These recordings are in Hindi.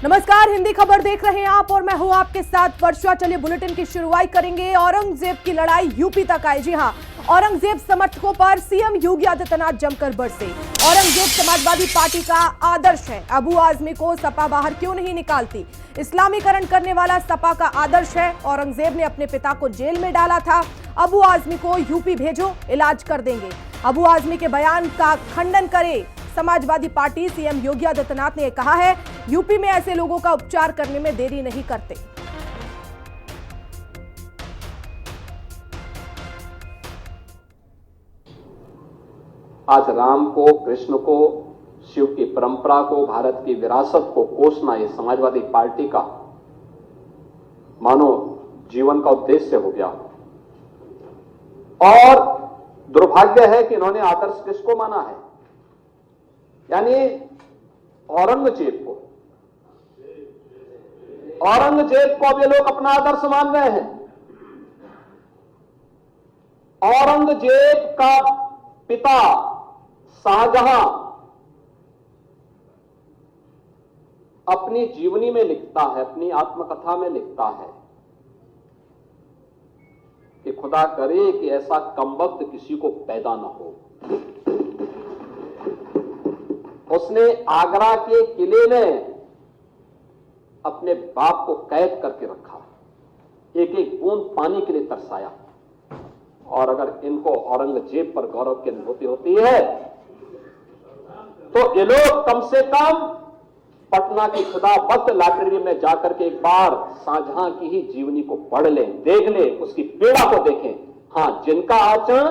नमस्कार, हिंदी खबर देख रहे हैं आप और मैं हूं आपके साथ वर्षा। चलिए बुलेटिन की शुरुआत करेंगे। औरंगजेब की लड़ाई यूपी तक आई। जी हां, औरंगजेब समर्थकों पर सीएम योगी आदित्यनाथ जमकर बरसे। औरंगजेब समाजवादी पार्टी का आदर्श है। अबू आजमी को सपा बाहर क्यों नहीं निकालती? इस्लामीकरण करने वाला सपा का आदर्श है। औरंगजेब ने अपने पिता को जेल में डाला था। अबू आजमी को यूपी भेजो, इलाज कर देंगे। अबू आजमी के बयान का खंडन करे समाजवादी पार्टी। सीएम योगी आदित्यनाथ ने कहा है, यूपी में ऐसे लोगों का उपचार करने में देरी नहीं करते। आज राम को, कृष्ण को, शिव की परंपरा को, भारत की विरासत को कोसना ये समाजवादी पार्टी का मानो जीवन का उद्देश्य हो गया। और दुर्भाग्य है कि इन्होंने आदर्श किसको माना है, यानी औरंगजेब को। औरंगजेब को अब ये लोग अपना आदर्श मान रहे हैं। औरंगजेब का पिता शाहजहां अपनी जीवनी में लिखता है, अपनी आत्मकथा में लिखता है कि खुदा करे कि ऐसा कमबख्त किसी को पैदा न हो। उसने आगरा के किले में अपने बाप को कैद करके रखा, एक एक बूंद पानी के लिए तरसाया। और अगर इनको औरंगजेब पर गौरव की अनुभूति होती है तो ये लोग कम से कम पटना की खुदाबंद लाइब्रेरी में जाकर के एक बार शाहजहां की ही जीवनी को पढ़ लें, देख लें, उसकी पीड़ा को देखें। हां, जिनका आचरण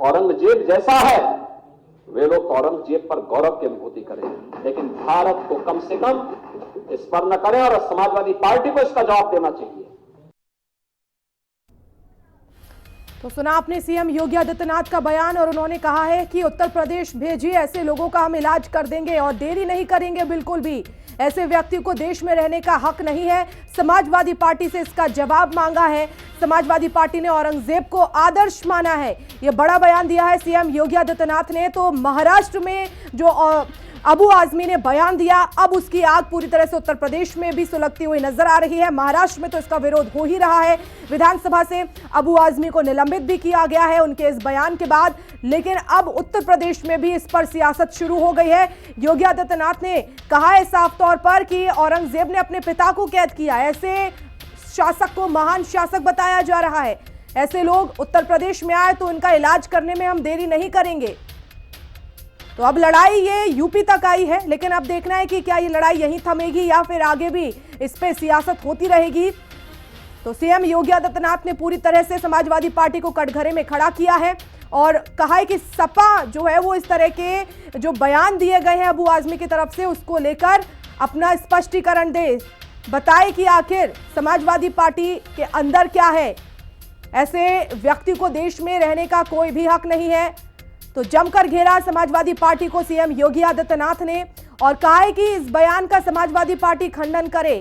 औरंगजेब जैसा है वे लोग औरंगजेब पर गौरव की अनुभूति करें, लेकिन भारत को कम से कम इस पर न करें और समाजवादी पार्टी को इसका जवाब देना चाहिए। तो सुना आपने सीएम योगी आदित्यनाथ का बयान, और उन्होंने कहा है कि उत्तर प्रदेश भेजिए, ऐसे लोगों का हम इलाज कर देंगे और देरी नहीं करेंगे बिल्कुल भी। ऐसे व्यक्ति को देश में रहने का हक नहीं है। समाजवादी पार्टी से इसका जवाब मांगा है। समाजवादी पार्टी ने औरंगजेब को आदर्श माना है। यह बड़ा बयान दिया है सीएम योगी आदित्यनाथ ने। तो महाराष्ट्र में जो अबू आजमी ने बयान दिया, अब उसकी आग पूरी तरह से उत्तर प्रदेश में भी सुलगती हुई नजर आ रही है। महाराष्ट्र में तो इसका विरोध हो ही रहा है। विधानसभा से अबू आजमी को निलंबित भी किया गया है उनके इस बयान के बाद। लेकिन अब उत्तर प्रदेश में भी इस पर सियासत शुरू हो गई है। योगी आदित्यनाथ ने कहा है साफ तौर पर कि औरंगजेब ने अपने पिता को कैद किया। ऐसे शासक को महान शासक बताया जा रहा है। ऐसे लोग उत्तर प्रदेश में आए तो उनका इलाज करने में हम देरी नहीं करेंगे। तो अब लड़ाई ये यूपी तक आई है, लेकिन अब देखना है कि क्या ये लड़ाई यहीं थमेगी या फिर आगे भी इस पे सियासत होती रहेगी। तो सीएम योगी आदित्यनाथ ने पूरी तरह से समाजवादी पार्टी को कटघरे में खड़ा किया है और कहा है कि सपा जो है वो इस तरह के जो बयान दिए गए हैं अबू आजमी की तरफ से, उसको लेकर अपना स्पष्टीकरण दे, बताए कि आखिर समाजवादी पार्टी के अंदर क्या है। ऐसे व्यक्ति को देश में रहने का कोई भी हक नहीं है। तो जमकर घेरा समाजवादी पार्टी को सीएम योगी आदित्यनाथ ने और कहा है कि इस बयान का समाजवादी पार्टी खंडन करे।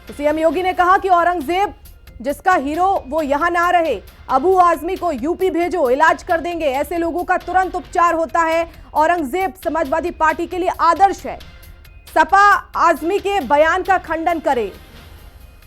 तो सीएम योगी ने कहा कि औरंगजेब जिसका हीरो वो यहां ना रहे, अबू आजमी को यूपी भेजो, इलाज कर देंगे। ऐसे लोगों का तुरंत उपचार होता है। औरंगजेब समाजवादी पार्टी के लिए आदर्श है। सपा आजमी के बयान का खंडन करे।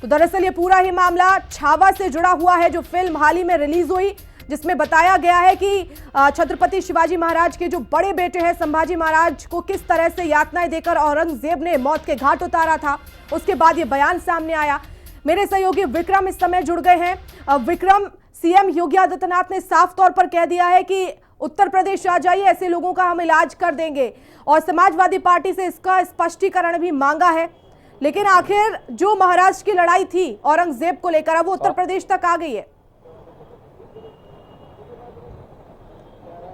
तो दरअसल ये पूरा ही मामला छावा से जुड़ा हुआ है, जो फिल्म हाल ही में रिलीज हुई, जिसमें बताया गया है कि छत्रपति शिवाजी महाराज के जो बड़े बेटे हैं संभाजी महाराज को किस तरह से यातनाएं देकर औरंगजेब ने मौत के घाट उतारा था। उसके बाद ये बयान सामने आया। मेरे सहयोगी विक्रम इस समय जुड़ गए हैं। विक्रम, सीएम योगी आदित्यनाथ ने साफ तौर पर कह दिया है कि उत्तर प्रदेश आ जाइए, ऐसे लोगों का हम इलाज कर देंगे, और समाजवादी पार्टी से इसका स्पष्टीकरण भी मांगा है। लेकिन आखिर जो महाराष्ट्र की लड़ाई थी औरंगजेब को लेकर, अब वो उत्तर प्रदेश तक आ गई है।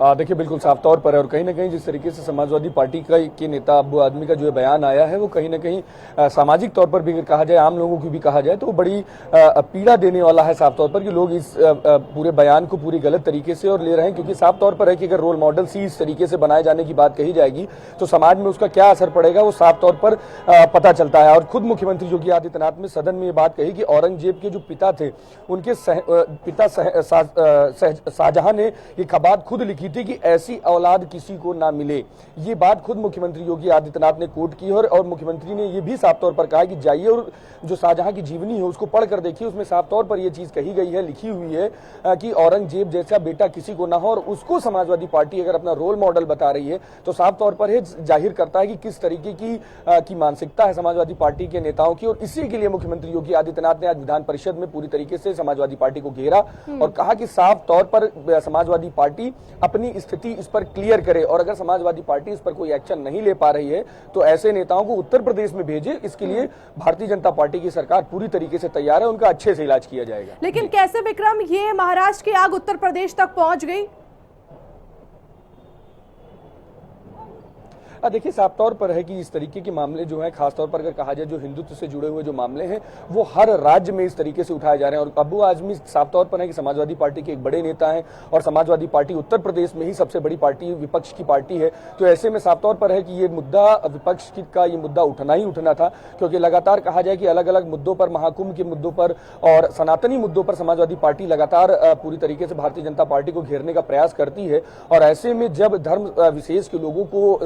देखिए, बिल्कुल साफ तौर पर है। और कहीं ना कहीं जिस तरीके से समाजवादी पार्टी के नेता अबू आजमी का जो बयान आया है वो कहीं ना कहीं सामाजिक तौर पर भी कहा जाए, आम लोगों की भी कहा जाए, तो बड़ी पीड़ा देने वाला है साफ तौर पर कि लोग इस पूरे बयान को पूरी गलत तरीके से और ले रहे हैं। क्योंकि साफ तौर पर है कि अगर रोल मॉडल्स ही इस तरीके से बनाए जाने की बात कही जाएगी तो समाज में उसका क्या असर पड़ेगा वो साफ तौर पर पता चलता है। और खुद मुख्यमंत्री योगी आदित्यनाथ ने सदन में ये बात कही कि औरंगजेब के जो पिता थे उनके पिता शाहजहां ने ये खबात खुद लिखी थी कि ऐसी औलाद किसी को ना मिले। ये बात खुद मुख्यमंत्री योगी आदित्यनाथ ने कोट की और मुख्यमंत्री ने ये भी साफ तौर पर कहा कि जाइए और जो शाहजहां की जीवनी है उसको पढ़कर देखिए, उसमें साफ तौर पर यह चीज कही गई है, लिखी हुई है कि औरंगजेब जैसा बेटा किसी को ना हो, और उसको समाजवादी पार्टी अगर अपना रोल मॉडल बता रही है तो साफ तौर पर यह जाहिर करता है कि किस तरीके की मानसिकता है समाजवादी पार्टी के नेताओं की। और इसी के लिए मुख्यमंत्री योगी आदित्यनाथ ने आज विधान परिषद में पूरी तरीके से समाजवादी पार्टी को घेरा और कहा कि साफ तौर पर समाजवादी पार्टी अपनी स्थिति इस पर क्लियर करे, और अगर समाजवादी पार्टी इस पर कोई एक्शन नहीं ले पा रही है तो ऐसे नेताओं को उत्तर प्रदेश में भेजे। इसके लिए भारतीय जनता पार्टी की सरकार पूरी तरीके से तैयार है, उनका अच्छे से इलाज किया जाएगा। लेकिन कैसे विक्रम ये महाराष्ट्र की आग उत्तर प्रदेश तक पहुंच गई? देखिए, साफ तौर पर है कि इस तरीके के मामले जो है, खासतौर पर अगर कहा जाए जो हिंदुत्व से जुड़े हुए जो मामले हैं वो हर राज्य में इस तरीके से उठाए जा रहे हैं। और अबू आजमी साफ तौर पर है कि समाजवादी पार्टी के एक बड़े नेता हैं और समाजवादी पार्टी उत्तर प्रदेश में ही सबसे बड़ी पार्टी, विपक्ष की पार्टी है। तो ऐसे में साफ तौर पर है कि ये मुद्दा विपक्ष का ये मुद्दा उठना ही उठना था, क्योंकि लगातार कहा जाए कि अलग अलग मुद्दों पर, महाकुंभ के मुद्दों पर और सनातनी मुद्दों पर समाजवादी पार्टी लगातार पूरी तरीके से भारतीय जनता पार्टी को घेरने का प्रयास करती है। और ऐसे में जब धर्म विशेष के लोगों को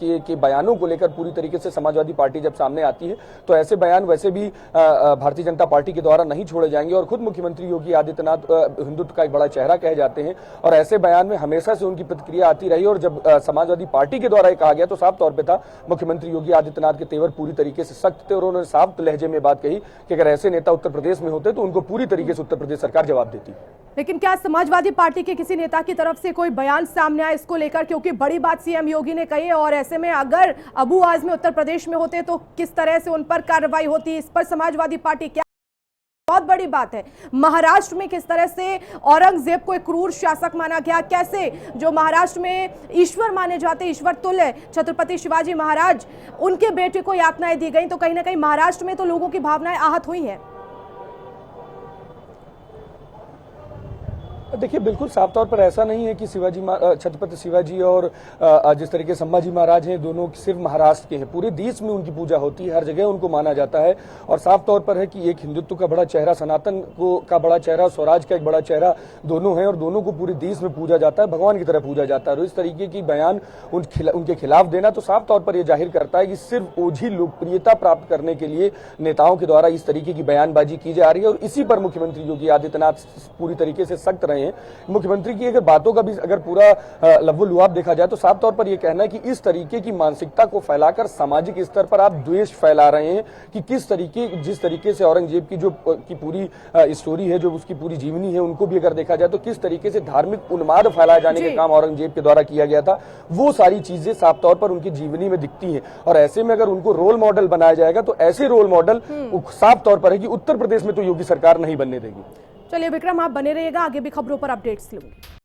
के बयानों को लेकर पूरी तरीके से समाजवादी पार्टी जब सामने आती है तो ऐसे बयान वैसे भी भारतीय जनता पार्टी के द्वारा नहीं छोड़े जाएंगे। और खुद मुख्यमंत्री योगी आदित्यनाथ हिंदुत्व का एक बड़ा चेहरा कहे जाते हैं और ऐसे बयान में हमेशा से उनकी प्रतिक्रिया आती रही। और जब समाजवादी पार्टी के द्वारा कहा गया तो साफ तौर पर था मुख्यमंत्री योगी आदित्यनाथ के तेवर पूरी तरीके से सख्त थे और उन्होंने साफ लहजे में बात कही कि अगर ऐसे नेता उत्तर प्रदेश में होते तो उनको पूरी तरीके से उत्तर प्रदेश सरकार जवाब देती। लेकिन क्या समाजवादी पार्टी के किसी नेता की तरफ से कोई बयान सामने आया इसको लेकर? क्योंकि बड़ी बात सीएम योगी ने कही है और ऐसे में अगर अबू आजमी उत्तर प्रदेश में होते तो किस तरह से उन पर कार्रवाई होती, इस पर समाजवादी पार्टी क्या? बहुत बड़ी बात है। महाराष्ट्र में किस तरह से औरंगजेब को एक क्रूर शासक माना गया, कैसे जो महाराष्ट्र में ईश्वर माने जाते, ईश्वर तुल्य छत्रपति शिवाजी महाराज, उनके बेटे को यातनाएं दी गई, तो कहीं ना कहीं महाराष्ट्र में तो लोगों की भावनाएं आहत हुई हैं। देखिए, बिल्कुल साफ तौर पर ऐसा नहीं है कि छत्रपति शिवाजी और जिस तरीके संभाजी महाराज हैं दोनों सिर्फ महाराष्ट्र के हैं, पूरे देश में उनकी पूजा होती है, हर जगह उनको माना जाता है। और साफ तौर पर है कि एक हिंदुत्व का बड़ा चेहरा, सनातन का बड़ा चेहरा, स्वराज का एक बड़ा चेहरा दोनों हैं और दोनों को पूरे देश में पूजा जाता है, भगवान की तरह पूजा जाता है। और इस तरीके की बयान उनके खिलाफ देना तो साफ तौर पर यह जाहिर करता है कि सिर्फ ओझी लोकप्रियता प्राप्त करने के लिए नेताओं के द्वारा इस तरीके की बयानबाजी की जा रही है। और इसी पर मुख्यमंत्री योगी आदित्यनाथ पूरी तरीके से सख्त रहे हैं। मुख्यमंत्री की अगर बातों का भी अगर पूरा लव्व-लुआब देखा जाए तो साफ तौर पर यह कहना है कि इस तरीके की मानसिकता को फैलाकर सामाजिक स्तर पर आप द्वेष फैला रहे हैं कि जिस तरीके से औरंगजेब की पूरी स्टोरी है, जो उसकी पूरी जीवनी है, उनको भी अगर देखा जाए तो किस तरीके से धार्मिक उन्माद फैलाए जाने के काम औरंगजेब के द्वारा किया गया था, वो सारी चीजें साफ तौर पर उनकी जीवनी में दिखती हैं। और ऐसे में अगर उनको रोल मॉडल बनाया जाएगा तो ऐसे रोल मॉडल साफ तौर पर है कि उत्तर प्रदेश में तो योगी सरकार नहीं बनने देगी। चलिए विक्रम, आप बने रहिएगा, आगे भी खबरों पर अपडेट्स लूंगी।